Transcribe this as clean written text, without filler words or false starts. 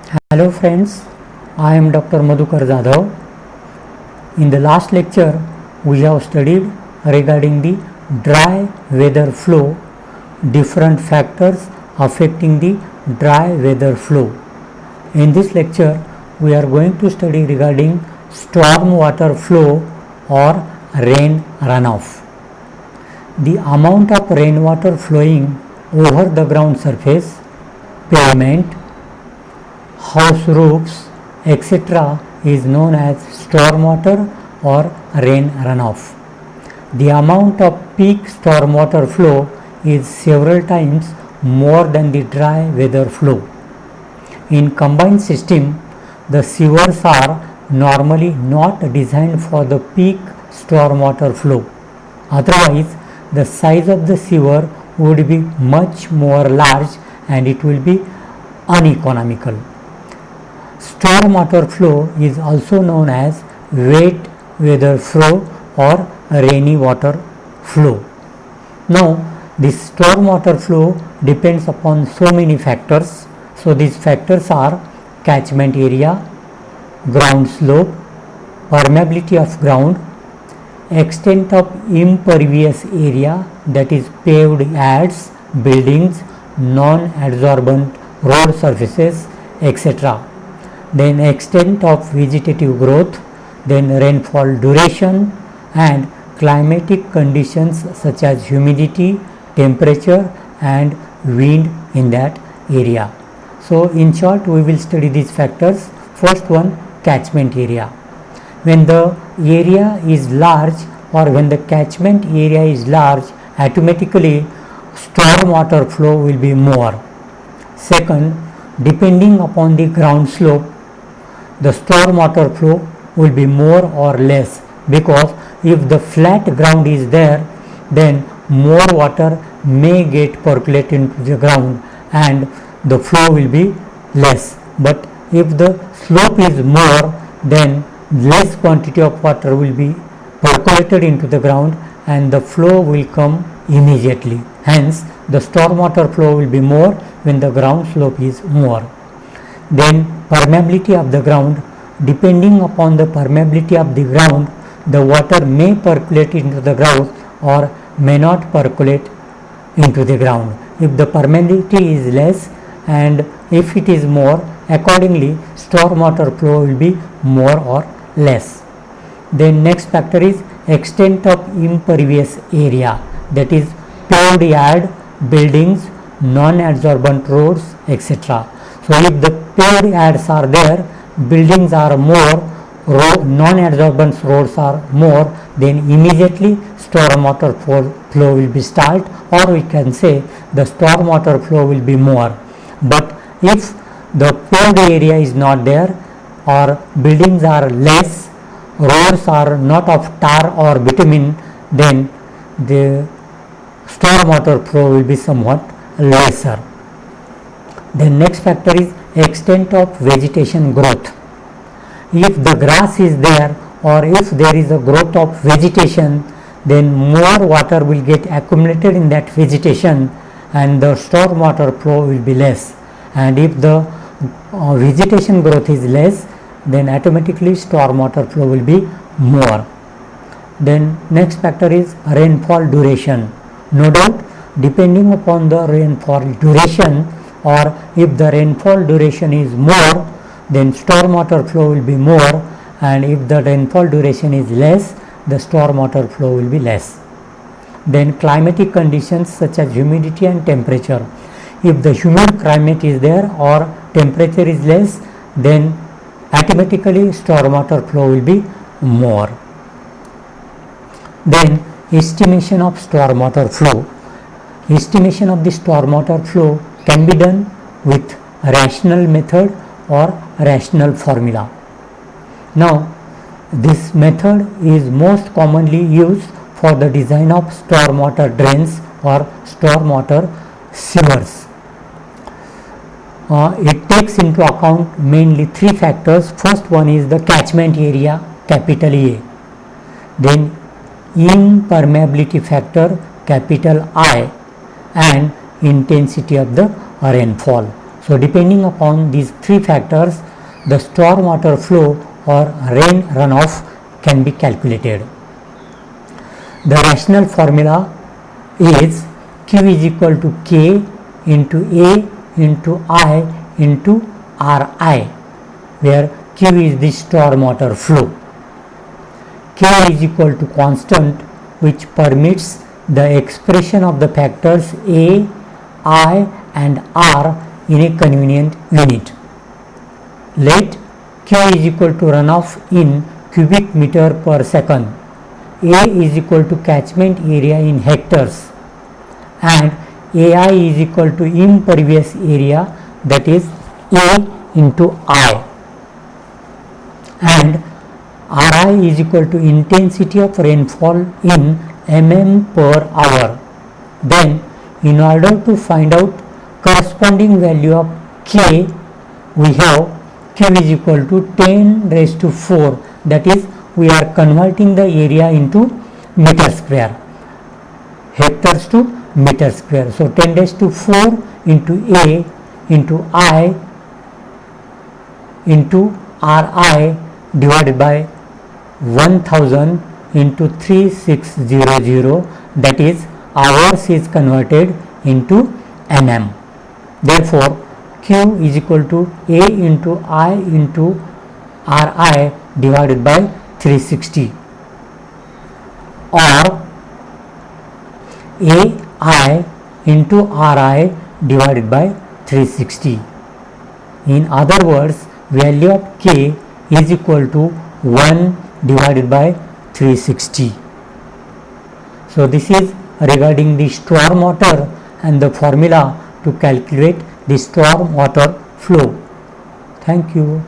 Hello friends, I am Dr. Madhukar Jadhav. In the last lecture, we have studied regarding the dry weather flow, different factors affecting the dry weather flow. In this lecture, we are going to study regarding storm water flow or rain runoff. The amount of rainwater flowing over the ground surface, pavement, house roofs, etc. is known as stormwater or rain runoff. The amount of peak stormwater flow is several times more than the dry weather flow. In combined system, the sewers are normally not designed for the peak stormwater flow. Otherwise, the size of the sewer would be much more large and it will be uneconomical. Stormwater flow is also known as wet weather flow or rainy water flow. Now, this stormwater flow depends upon so many factors. So, these factors are catchment area, ground slope, permeability of ground, extent of impervious area, that is paved yards, buildings, non-adsorbent road surfaces, etc. Then extent of vegetative growth, then rainfall duration and climatic conditions such as humidity, temperature and wind in that area. So in short, we will study these factors. First one, catchment area. When the area is large or when the catchment area is large, automatically storm water flow will be more. Second, depending upon the ground slope, the storm water flow will be more or less, because if the flat ground is there, then more water may get percolated into the ground and the flow will be less. But if the slope is more, then less quantity of water will be percolated into the ground and the flow will come immediately. Hence, the storm water flow will be more when the ground slope is more. Then permeability of the ground. Depending upon the permeability of the ground, the water may percolate into the ground or may not percolate into the ground. If the permeability is less and if it is more, accordingly storm water flow will be more or less. Then next factor is extent of impervious area, that is paved yard, buildings, non-adsorbent roads, etc. So if the paved yards are there, buildings are more, non-adsorbent roads are more, then immediately storm water flow will be start, or we can say the storm water flow will be more. But if the paved area is not there or buildings are less, roads are not of tar or bitumen, then the storm water flow will be somewhat lesser. The next factor is extent of vegetation growth. If the grass is there or if there is a growth of vegetation, then more water will get accumulated in that vegetation and the storm water flow will be less. And if the vegetation growth is less, then automatically storm water flow will be more. Then next factor is rainfall duration. No doubt, depending upon the rainfall duration, or if the rainfall duration is more, then storm water flow will be more, and if the rainfall duration is less, the storm water flow will be less. Then climatic conditions such as humidity and temperature. If the humid climate is there or temperature is less, then automatically storm water flow will be more. Then estimation of storm water flow. Estimation of the storm water flow can be done with rational method or rational formula. Now, this method is most commonly used for the design of stormwater drains or stormwater sewers. It takes into account mainly three factors. First one is the catchment area, capital A. Then impermeability factor, capital I, and intensity of the rainfall. So depending upon these three factors, the storm water flow or rain runoff can be calculated. The rational formula is Q is equal to K into A into I into Ri, where Q is the storm water flow. K is equal to constant, which permits the expression of the factors A, I and R in a convenient unit. Let Q is equal to runoff in cubic meter per second. A is equal to catchment area in hectares and AI is equal to impervious area, that is A into I, and Ri is equal to intensity of rainfall in mm per hour. Then in order to find out corresponding value of K, we have Q is equal to 10 raised to 4, that is we are converting the area into meter square, hectares to meter square. So 10 raised to 4 into A into I into Ri divided by 1000 into 3600, that is hours is converted into mm. Therefore Q is equal to A into I into Ri divided by 360, or AI into Ri divided by 360. In other words, value of K is equal to 1 divided by 360. So this is regarding the storm water and the formula to calculate the storm water flow. Thank you.